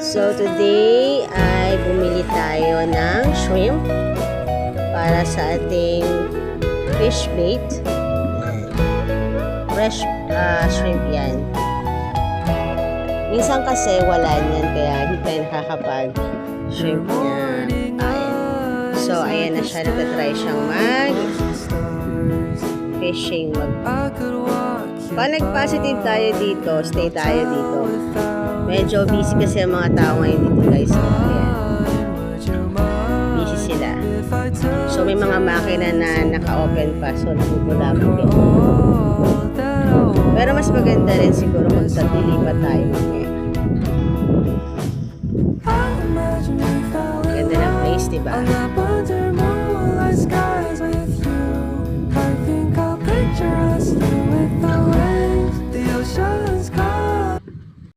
So today ay bumili tayo ng shrimp para sa ating fish bait. Fresh shrimp yan. Minsan kasi wala niyan kaya hindi tayo nakakapag shrimp niya. So ayan na siya, nagtatry siyang mag fishing. Pag nag-positive tayo dito, stay tayo dito. Medyo busy kasi ang mga tao ngayon dito, guys. Ayan. Busy sila. So may mga makina na naka-open pa, so nabubula mo din. Pero mas maganda rin siguro kung dilipat tayo mamaya. Ganda ng place, diba?